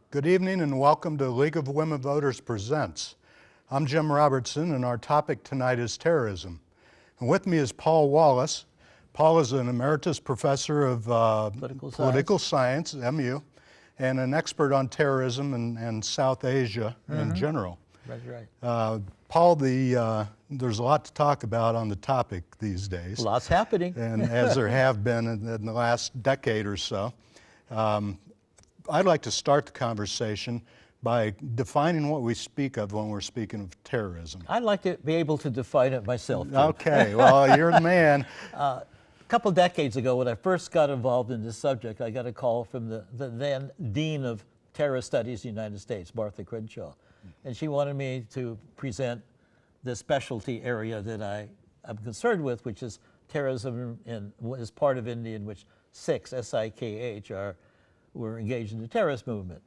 Good evening and welcome to League of Women Voters Presents. I'm Jim Robertson and our topic tonight is terrorism. And with me is Paul Wallace. Paul is an emeritus professor of political science at MU and an expert on terrorism and South Asia in general. That's right. Paul, there's a lot to talk about on the topic these days. Lots happening. And as there have been in the last decade or so. I'd like to start the conversation by defining what we speak of when we're speaking of terrorism. I'd like to be able to define it myself, too. Okay, well, you're the man. A couple decades ago, when I first got involved in this subject, I got a call from the then Dean of Terror Studies in the United States, Martha Crenshaw. And she wanted me to present the specialty area that I'm concerned with, which is terrorism in what is part of India in which SIKH, S-I-K-H, were engaged in the terrorist movement.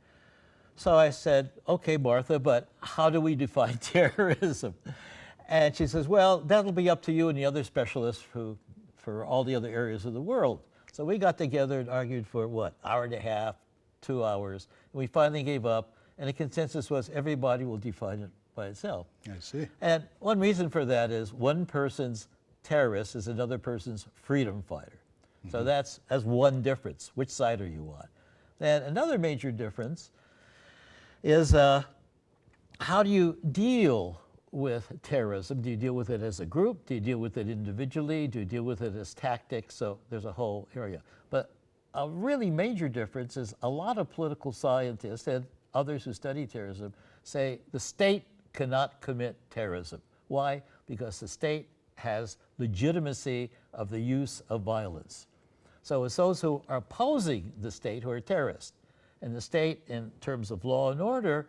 So I said, okay, Martha, but how do we define terrorism? And she says, well, that'll be up to you and the other specialists for all the other areas of the world. So we got together and argued for, what, hour and a half, 2 hours. And we finally gave up, and the consensus was everybody will define it by itself. I see. And one reason for that is one person's terrorist is another person's freedom fighter. So that's one difference. Which side are you on? And another major difference is how do you deal with terrorism? Do you deal with it as a group? Do you deal with it individually? Do you deal with it as tactics? So there's a whole area. But a really major difference is a lot of political scientists and others who study terrorism say the state cannot commit terrorism. Why? Because the state has legitimacy of the use of violence. So it's those who are opposing the state who are terrorists. And the state, in terms of law and order,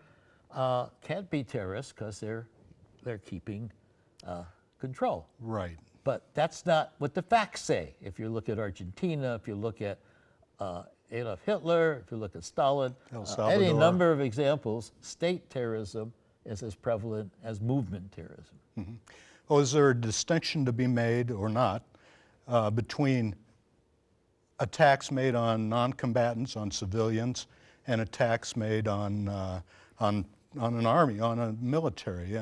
can't be terrorists because they're keeping control. Right. But that's not what the facts say. If you look at Argentina, if you look at Adolf Hitler, if you look at Stalin, any number of examples, state terrorism is as prevalent as movement terrorism. Mm-hmm. Well, is there a distinction to be made or not between attacks made on non-combatants, on civilians, and attacks made on an army, on a military?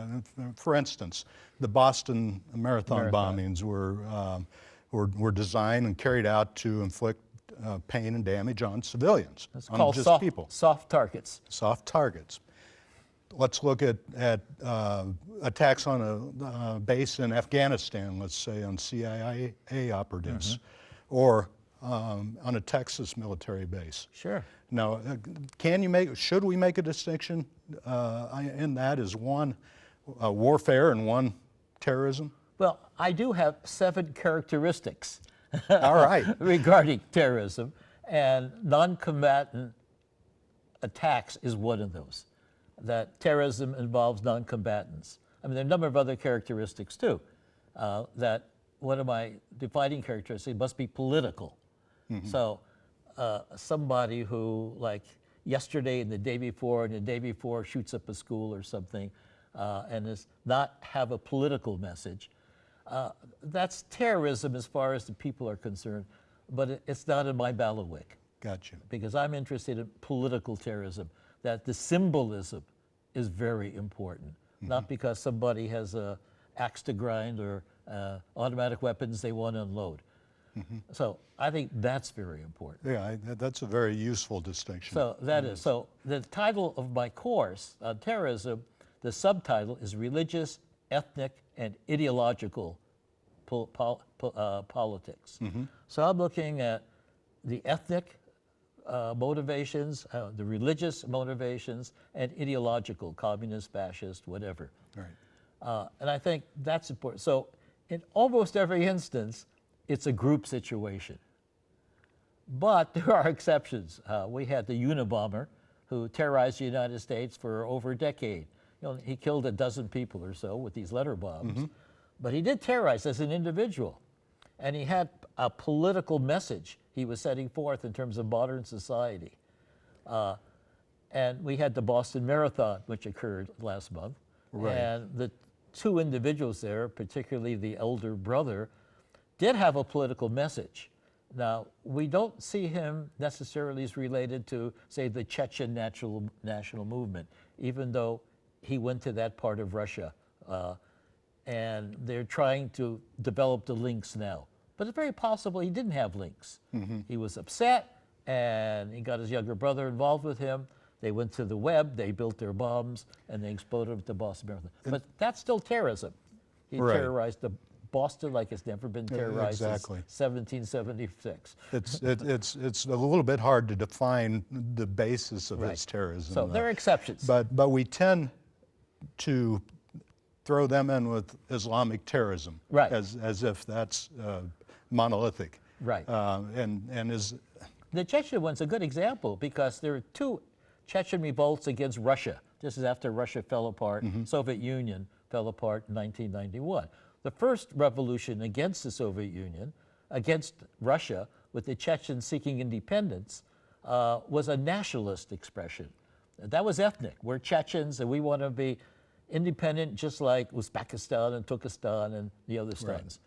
For instance, the Boston Marathon bombings were designed and carried out to inflict pain and damage on civilians, It's on called just people. Soft targets. Soft targets. Let's look at attacks on a base in Afghanistan, let's say on CIA operatives, or on a Texas military base. Sure. Now, should we make a distinction in that as one warfare and one terrorism? Well, I do have 7 characteristics All right. regarding terrorism, and non-combatant attacks is one of those. That terrorism involves non-combatants. I mean, there are a number of other characteristics too. That one of my defining characteristics must be political. So somebody who, like yesterday and the day before shoots up a school or something, and does not have a political message, that's terrorism as far as the people are concerned, but it's not in my bailiwick. Gotcha. Because I'm interested in political terrorism, that the symbolism is very important, not because somebody has an axe to grind or automatic weapons they want to unload. So I think that's very important. Yeah, that's a very useful distinction. So that is. So the title of my course on terrorism, the subtitle is Religious, Ethnic, and Ideological Politics. So I'm looking at the ethnic motivations, the religious motivations, and ideological, communist, fascist, whatever. Right. And I think that's important. So in almost every instance, it's a group situation. But there are exceptions. We had the Unabomber who terrorized the United States for over a decade. He killed a dozen people or so with these letter bombs. But he did terrorize as an individual. And he had a political message he was setting forth in terms of modern society. And we had the Boston Marathon, which occurred last month. Right. And the 2 individuals there, particularly the elder brother, did have a political message. Now, we don't see him necessarily as related to, say, the Chechen national movement, even though he went to that part of Russia. And they're trying to develop the links now. But it's very possible he didn't have links. He was upset, and he got his younger brother involved with him. They went to the web, they built their bombs, and they exploded the Boston Marathon. But that's still terrorism. He Right. terrorized Boston like it's never been terrorized exactly. since 1776. It's a little bit hard to define the basis of his terrorism. So there are exceptions. But we tend to throw them in with Islamic terrorism, Right. as if that's monolithic. Right. And is The Chechen one's a good example because there are two Chechen revolts against Russia. This is after Russia fell apart, Soviet Union fell apart in 1991. The first revolution against the Soviet Union, against Russia, with the Chechens seeking independence, was a nationalist expression. That was ethnic. We're Chechens and we want to be independent just like Uzbekistan and Turkestan and the other states.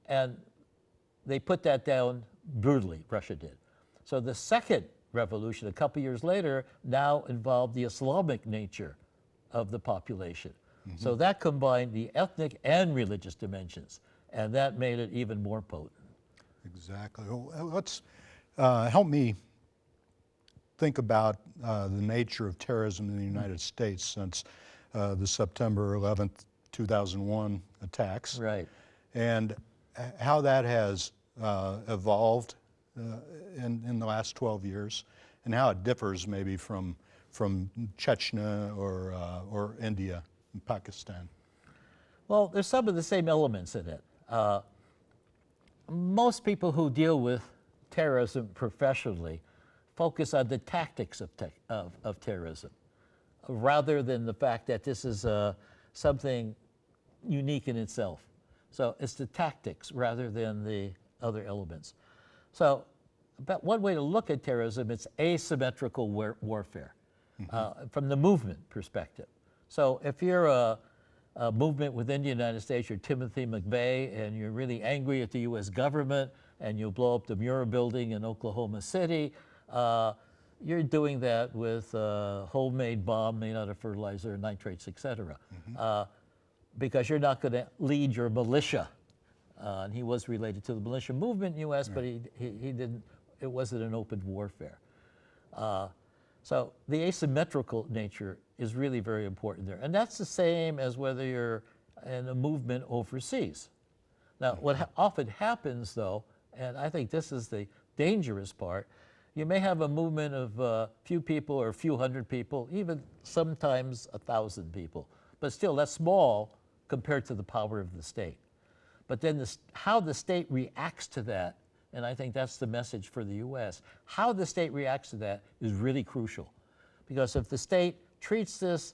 And they put that down brutally, Russia did. So the second revolution, a couple years later, now involved the Islamic nature of the population. So that combined the ethnic and religious dimensions, and that made it even more potent. exactly. Well, let's help me think about the nature of terrorism in the United States since the September 11th, 2001 attacks. Right. And how that has evolved in the last 12 years, and how it differs maybe from Chechnya or India and Pakistan. Well, there's some of the same elements in it. Most people who deal with terrorism professionally focus on the tactics of terrorism, rather than the fact that this is something unique in itself. So it's the tactics rather than the other elements. So, but one way to look at terrorism, it's asymmetrical warfare from the movement perspective. So if you're a movement within the United States, you're Timothy McVeigh, and you're really angry at the U.S. government, and you blow up the Muir building in Oklahoma City, you're doing that with a homemade bomb made out of fertilizer, nitrates, et cetera, because you're not going to lead your militia. And he was related to the militia movement in the U.S., but he didn't, it wasn't an open warfare. So the asymmetrical nature is really very important there. And that's the same as whether you're in a movement overseas. Now, what often happens, though, and I think this is the dangerous part, you may have a movement of a few people or a few hundred people, even sometimes 1,000 people. But still, that's small compared to the power of the state. But then how the state reacts to that, and I think that's the message for the U.S., how the state reacts to that is really crucial. Because if the state treats this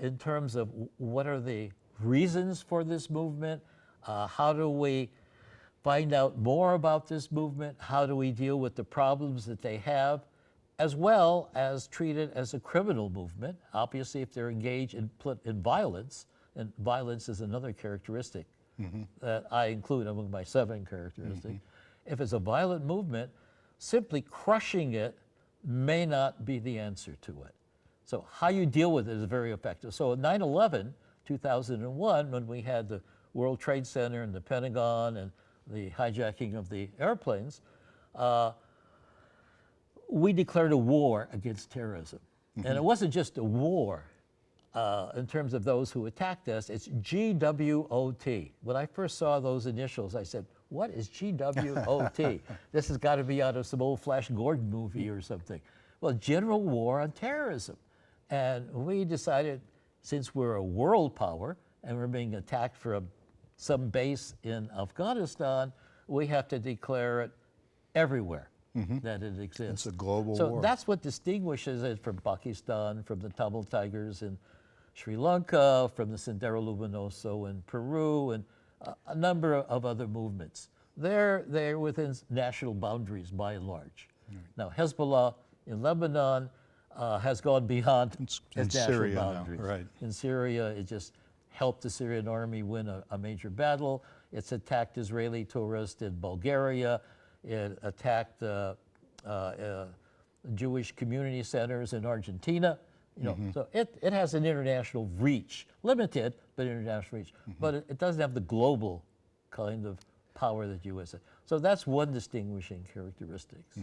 in terms of what are the reasons for this movement, how do we find out more about this movement, how do we deal with the problems that they have, as well as treat it as a criminal movement. Obviously, if they're engaged in violence, and violence is another characteristic that I include among my 7 characteristics. If it's a violent movement, simply crushing it may not be the answer to it. So how you deal with it is very effective. So at 9/11, 2001, when we had the World Trade Center and the Pentagon and the hijacking of the airplanes, we declared a war against terrorism. And it wasn't just a war in terms of those who attacked us, it's GWOT. When I first saw those initials, I said, what is GWOT? This has got to be out of some old Flash Gordon movie or something. Well, General War on Terrorism. And we decided, since we're a world power and we're being attacked from some base in Afghanistan, we have to declare it everywhere that it exists. It's a global war. So that's what distinguishes it from Pakistan, from the Tamil Tigers in Sri Lanka, from the Sendero Luminoso in Peru, and a number of other movements. They're within national boundaries by and large. Now, Hezbollah in Lebanon has gone beyond its national Syria boundaries. now, right. In Syria, it just helped the Syrian army win a major battle. It's attacked Israeli tourists in Bulgaria. It attacked Jewish community centers in Argentina. So it has an international reach, limited but international reach. But it doesn't have the global kind of power that U.S. has. So that's one distinguishing characteristics.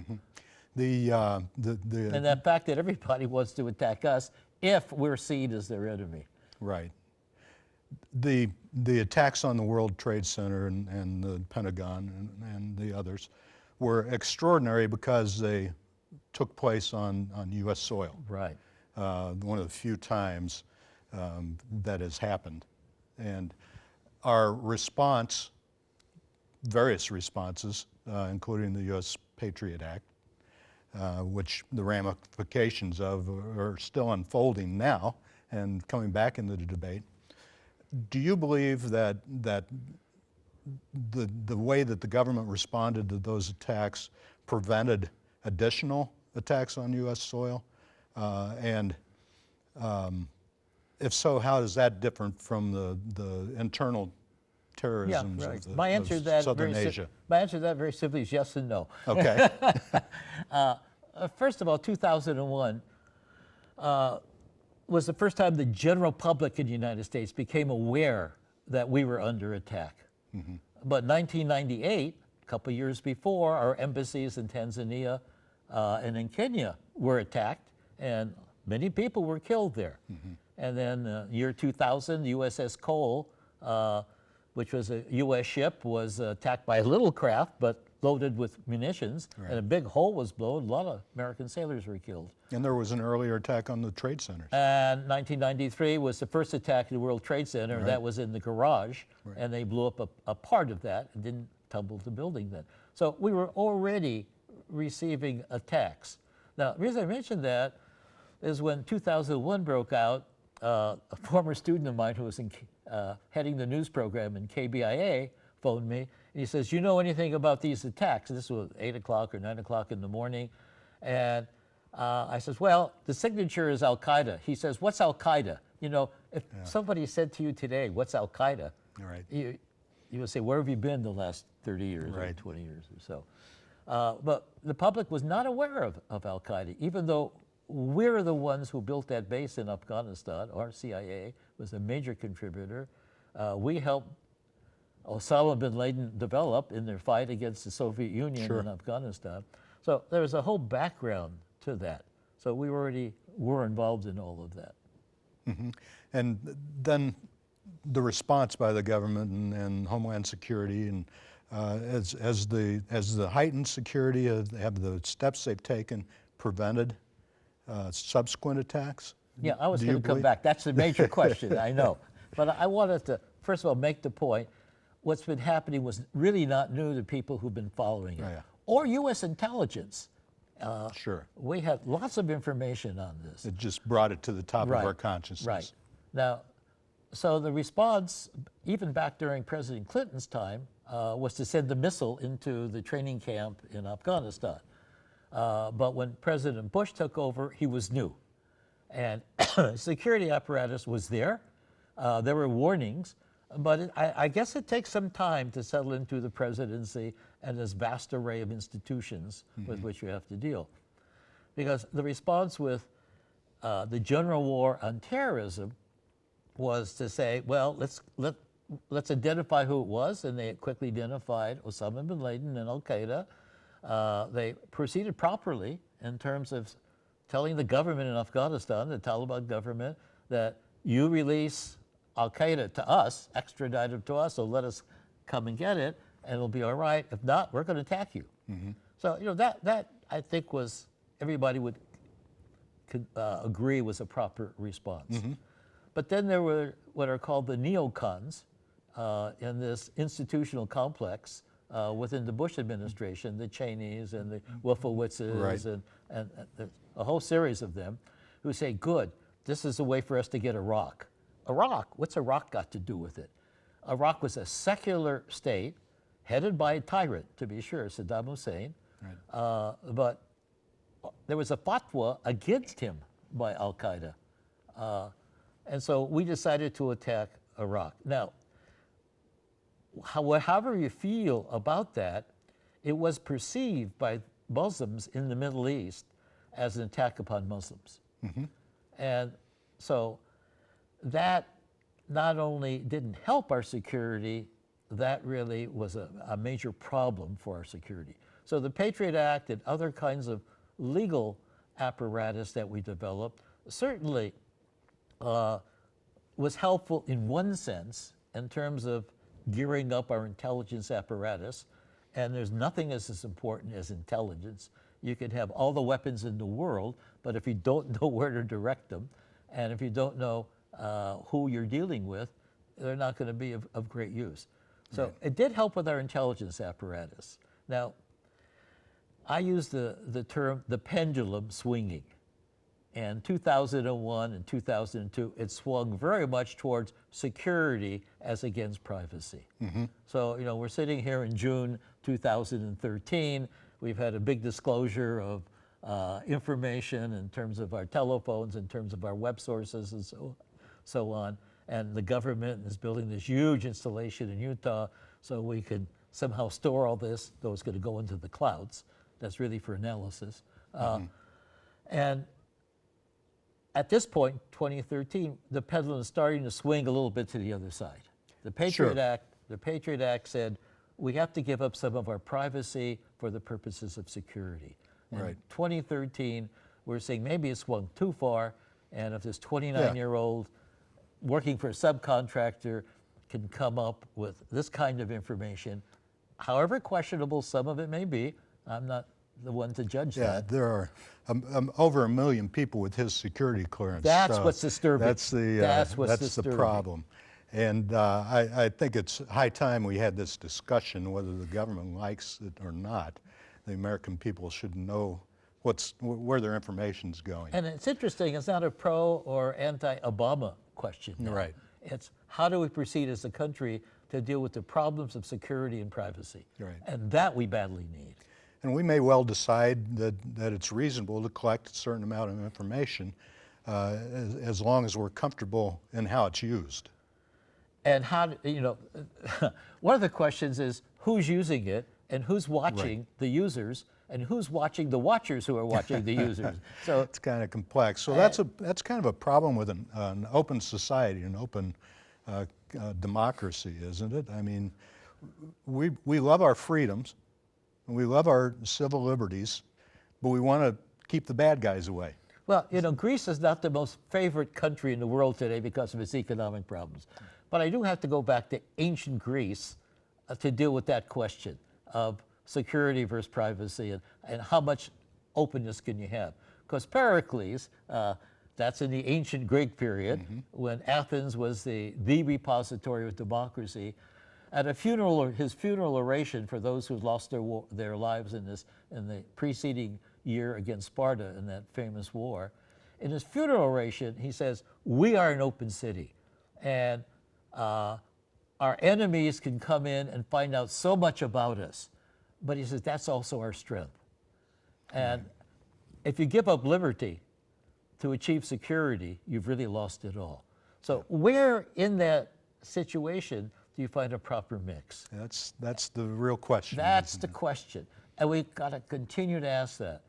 The And the fact that everybody wants to attack us if we're seen as their enemy. right. The attacks on the World Trade Center and the Pentagon and the others were extraordinary because they took place on U.S. soil. Right. One of the few times that has happened. And our response, various responses, including the U.S. Patriot Act, which the ramifications of are still unfolding now and coming back into the debate. Do you believe that the way that the government responded to those attacks prevented additional attacks on U.S. soil? And if so, how is that different from the internal terrorism Yeah, right. of, My answer to that Southern very Asia? my answer to that very simply is yes and no. Okay. First of all, 2001 was the first time the general public in the United States became aware that we were under attack. But 1998, a couple years before, our embassies in Tanzania and in Kenya were attacked, and many people were killed there. And then year 2000, the USS Cole, which was a U.S. ship, was attacked by a little craft, but loaded with munitions, and a big hole was blown. A lot of American sailors were killed. And there was an earlier attack on the trade centers. And 1993 was the first attack at the World Trade Center. That was in the garage, and they blew up a part of that and didn't tumble the building then. So we were already receiving attacks. Now, the reason I mentioned that is when 2001 broke out, a former student of mine who was heading the news program in KBIA phoned me, and he says, "You know anything about these attacks?" And this was 8 o'clock or 9 o'clock in the morning. And I says, "Well, the signature is Al-Qaeda." He says, "What's Al-Qaeda?" You know, if somebody said to you today, "What's Al-Qaeda?" Right. You would say, "Where have you been the last 30 years or 20 years or so?" But the public was not aware of Al-Qaeda, even though we're the ones who built that base in Afghanistan. Our CIA was a major contributor. We helped Osama bin Laden develop in their fight against the Soviet Union in Afghanistan. So there was a whole background to that. So we already were involved in all of that. And then the response by the government and Homeland Security, and as the heightened security, have the steps they've taken prevented subsequent attacks? Yeah, I was going to come back. That's a major question, I know. But I wanted to, first of all, make the point, what's been happening was really not new to people who've been following it. Or U.S. intelligence. Sure. We had lots of information on this. It just brought it to the top of our consciousness. Right. Now, so the response, even back during President Clinton's time, was to send a missile into the training camp in Afghanistan. But when President Bush took over, he was new. And security apparatus was there. There were warnings. But I guess it takes some time to settle into the presidency and this vast array of institutions with which you have to deal. Because the response with the general war on terrorism was to say, well, let's identify who it was, and they quickly identified Osama bin Laden and Al-Qaeda. They proceeded properly in terms of telling the government in Afghanistan, the Taliban government, that you release Al-Qaeda to us, extradite them to us, so let us come and get it, and it'll be all right. If not, we're going to attack you. So, you know, that I think was, everybody could agree was a proper response. But then there were what are called the neocons in this institutional complex within the Bush administration, the Cheneys and the Wolfowitzes and a whole series of them, who say, good, this is a way for us to get Iraq. Iraq, what's Iraq got to do with it? Iraq was a secular state headed by a tyrant, to be sure, Saddam Hussein, but there was a fatwa against him by Al-Qaeda. And so we decided to attack Iraq. Now, however you feel about that, it was perceived by Muslims in the Middle East as an attack upon Muslims. And so that not only didn't help our security, that really was a major problem for our security. So the Patriot Act and other kinds of legal apparatus that we developed certainly was helpful in one sense in terms of gearing up our intelligence apparatus. And there's nothing as important as intelligence. You could have all the weapons in the world, but if you don't know where to direct them, and if you don't know who you're dealing with, they're not going to be of great use. So it did help with our intelligence apparatus. Now, I use the term the pendulum swinging. And 2001 and 2002, it swung very much towards security as against privacy. So, you know, we're sitting here in June 2013. We've had a big disclosure of information in terms of our telephones, in terms of our web sources, and so on. And the government is building this huge installation in Utah so we can somehow store all this, though it's going to go into the clouds. That's really for analysis. And at this point, 2013, the pendulum is starting to swing a little bit to the other side. The Patriot Act said we have to give up some of our privacy for the purposes of security. In 2013, we're saying maybe it swung too far, and if this 29-year-old working for a subcontractor can come up with this kind of information, however questionable some of it may be, I'm not the one to judge that. There are over 1 million people with his security clearance. That's what's disturbing. That's the problem. And I think it's high time we had this discussion, whether the government likes it or not. The American people should know where their information's going. And it's interesting, it's not a pro or anti-Obama question now. Right. It's how do we proceed as a country to deal with the problems of security and privacy? Right. And that we badly need. And we may well decide that it's reasonable to collect a certain amount of information as long as we're comfortable in how it's used. And how, you know, one of the questions is who's using it and who's watching the users and who's watching the watchers who are watching the users. So it's kind of complex. So that's kind of a problem with an open society, an open democracy, isn't it? I mean, we love our freedoms, and we love our civil liberties, but we want to keep the bad guys away. Well, you know, Greece is not the most favorite country in the world today because of its economic problems. But I do have to go back to ancient Greece to deal with that question of security versus privacy and how much openness can you have. Because Pericles, that's in the ancient Greek period, when Athens was the repository of democracy. At a funeral, his funeral oration for those who lost their lives in the preceding year against Sparta in that famous war, in his funeral oration, he says, "We are an open city, and our enemies can come in and find out so much about us." But he says, that's also our strength. And if you give up liberty to achieve security, you've really lost it all. So where in that situation do you find a proper mix? That's the real question. That's the question. And we've got to continue to ask that.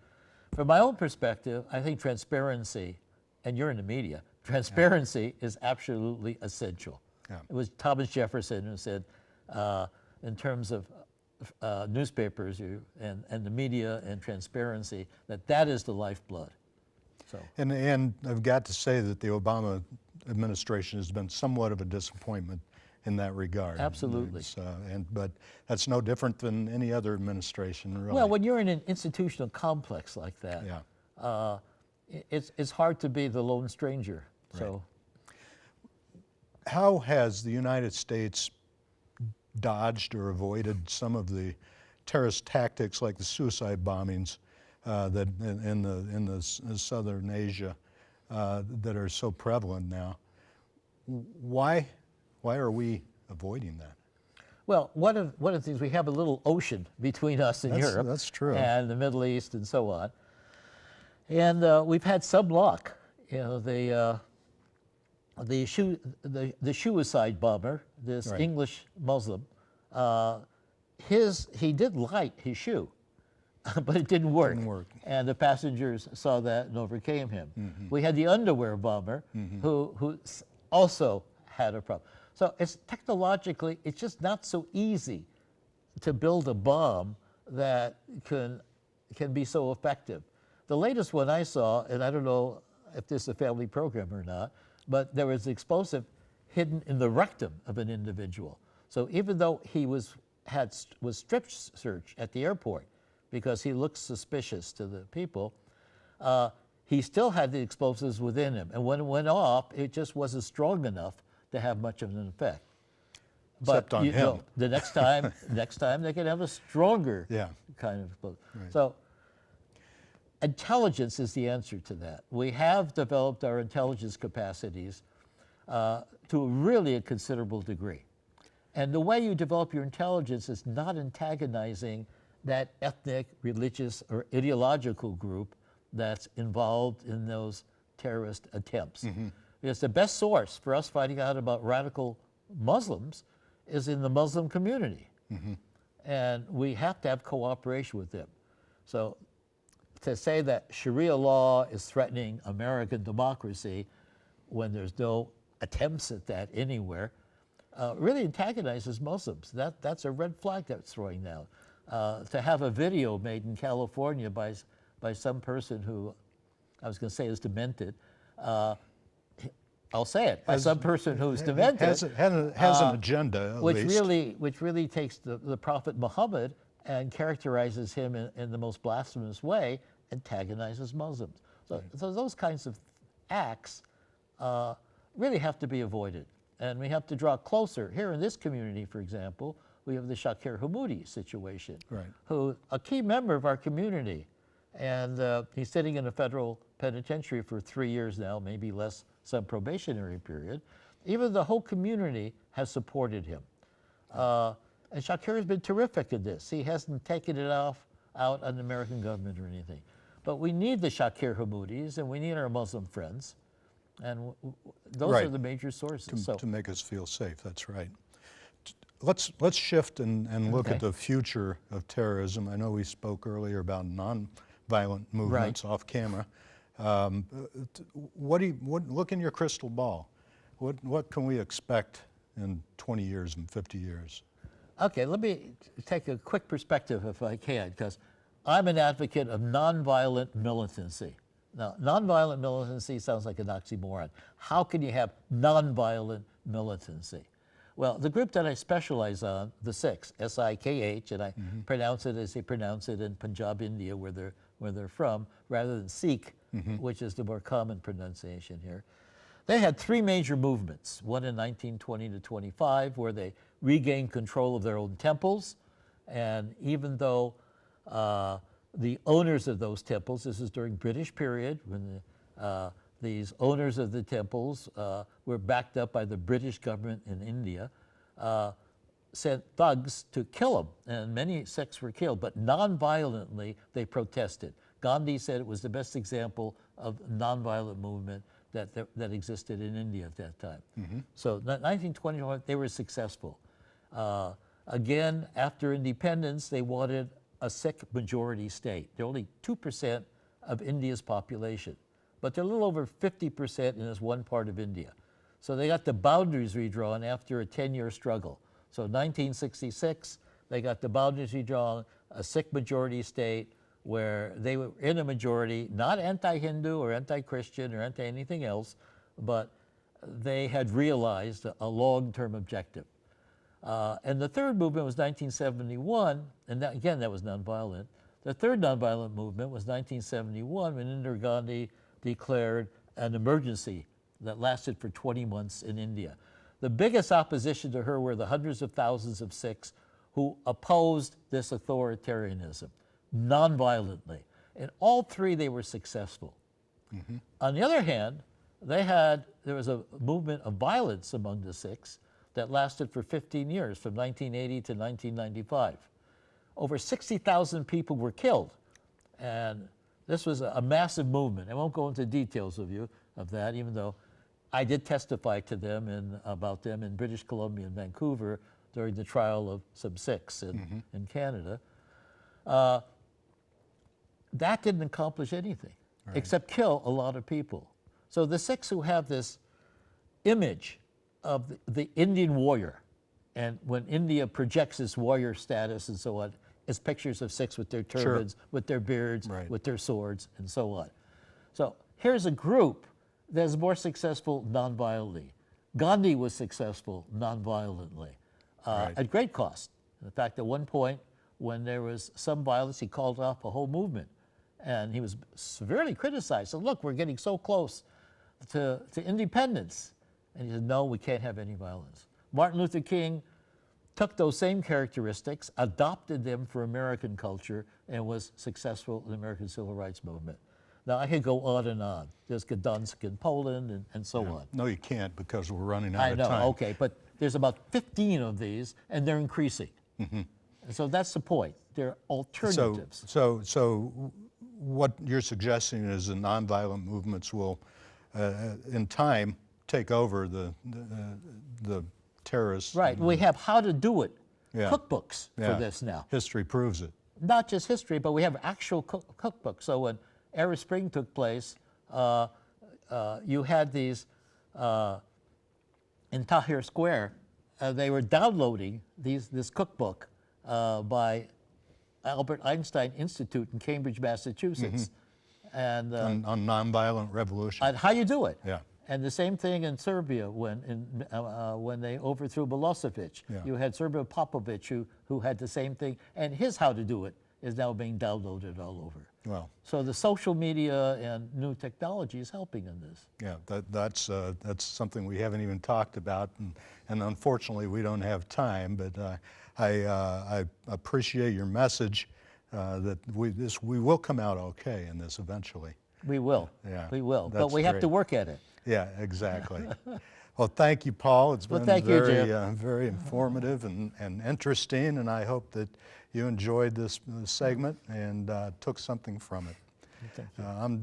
From my own perspective, I think transparency, and you're in the media, transparency is absolutely essential. It was Thomas Jefferson who said, in terms of newspapers and the media and transparency, that is the lifeblood. So. And I've got to say that the Obama administration has been somewhat of a disappointment in that regard. Absolutely. But that's no different than any other administration, really. Well, when you're in an institutional complex like that, it's hard to be the lone stranger. Right. So. How has the United States dodged or avoided some of the terrorist tactics like the suicide bombings that in the southern Asia that are so prevalent now? Why are we avoiding that? Well, one of the things, we have a little ocean between us and Europe. That's true. And the Middle East and so on. And we've had some luck. You know, the suicide bomber, this English Muslim, he did light his shoe, but it didn't work. Didn't work. And the passengers saw that and overcame him. We had the underwear bomber who also had a problem. So it's technologically, it's just not so easy to build a bomb that can be so effective. The latest one I saw, and I don't know if this is a family program or not, but there was explosive hidden in the rectum of an individual. So even though he was strip searched at the airport because he looked suspicious to the people, he still had the explosives within him. And when it went off, it just wasn't strong enough to have much of an effect. Except on him. The next time they can have a stronger kind of explosive. Right. So intelligence is the answer to that. We have developed our intelligence capacities to really a considerable degree. And the way you develop your intelligence is not antagonizing that ethnic, religious, or ideological group that's involved in those terrorist attempts. Because the best source for us finding out about radical Muslims is in the Muslim community. And we have to have cooperation with them. So to say that Sharia law is threatening American democracy when there's no attempts at that anywhere really antagonizes Muslims. That's a red flag that's throwing down. To have a video made in California by some person who I was going to say is demented, I'll say it, by some person who's demented. Has an agenda, at which least. Which really takes the Prophet Muhammad and characterizes him in the most blasphemous way, antagonizes Muslims. So those kinds of acts really have to be avoided. And we have to draw closer. Here in this community, for example, we have the Shakir Hamoudi situation, who a key member of our community. And he's sitting in a federal penitentiary for 3 years now, maybe less, some probationary period. Even the whole community has supported him. And Shakir has been terrific at this. He hasn't taken it out on the American government or anything. But we need the Shakir Hamoudis, and we need our Muslim friends. And those are the major sources. To make us feel safe, that's right. Let's shift and look at the future of terrorism. I know we spoke earlier about nonviolent movements off camera. Look in your crystal ball. What can we expect in 20 years and 50 years? Okay, let me take a quick perspective if I can, because I'm an advocate of nonviolent militancy. Now, nonviolent militancy sounds like an oxymoron. How can you have nonviolent militancy? Well, the group that I specialize on, the Sikhs, S-I-K-H, and I pronounce it as they pronounce it in Punjab, India, where they're from, rather than Sikh, which is the more common pronunciation here. They had three major movements, one in 1920 to 25, where they regained control of their own temples, and even though the owners of those temples, this is during British period, when these owners of the temples were backed up by the British government in India, sent thugs to kill them, and many Sikhs were killed, but non-violently they protested. Gandhi said it was the best example of nonviolent movement that existed in India at that time. So 1921, they were successful. Again, after independence, they wanted a Sikh majority state. They're only 2% of India's population, but they're a little over 50% in this one part of India. So they got the boundaries redrawn after a 10-year struggle. So 1966, they got the boundaries redrawn, a Sikh majority state where they were in a majority, not anti-Hindu or anti-Christian or anti-anything else, but they had realized a long-term objective. And the third movement was 1971, and again, that was nonviolent. The third nonviolent movement was 1971 when Indira Gandhi declared an emergency that lasted for 20 months in India. The biggest opposition to her were the hundreds of thousands of Sikhs who opposed this authoritarianism nonviolently. In all three, they were successful. On the other hand, there was a movement of violence among the Sikhs that lasted for 15 years, from 1980 to 1995. Over 60,000 people were killed, and this was a massive movement. I won't go into details of that, even though I did testify to them about them in British Columbia and Vancouver during the trial of some Sikhs in Canada. That didn't accomplish anything except kill a lot of people. So the Sikhs who have this image of the Indian warrior, and when India projects its warrior status and so on, it's pictures of Sikhs with their turbans, with their beards, with their swords, and so on. So here's a group that's more successful nonviolently. Gandhi was successful nonviolently at great cost. In fact, at one point, when there was some violence, he called off a whole movement. And he was severely criticized. So look, we're getting so close to independence. And he said, no, we can't have any violence. Martin Luther King took those same characteristics, adopted them for American culture, and was successful in the American Civil Rights Movement. Now, I could go on and on. There's Gdansk in Poland and so on. No, you can't, because we're running out of time. I know, okay, but there's about 15 of these, and they're increasing. And so that's the point. They're alternatives. So what you're suggesting is the nonviolent movements will, in time, take over the terrorists. Right. We have how to do it cookbooks for this now. History proves it. Not just history, but we have actual cookbooks. So when Arab Spring took place, you had these in Tahrir Square. They were downloading this cookbook by Albert Einstein Institute in Cambridge, Massachusetts, and On nonviolent revolution. on how you do it. Yeah. And the same thing in Serbia when they overthrew Milosevic. You had Serbia Popovic who had the same thing, and his how to do it is now being downloaded all over. Well, So the social media and new technology is helping in this. yeah, that's something we haven't even talked about, and unfortunately we don't have time. But I appreciate your message that we will come out okay in this eventually. We will. Yeah, We will. But that's we have to great. work at it. Yeah, exactly. Well, thank you, Paul. It's been thank you, very, Jim. very informative and interesting, and I hope that you enjoyed this segment and took something from it. Thank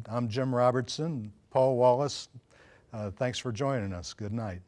I'm Jim Robertson. Paul Wallace, thanks for joining us. Good night.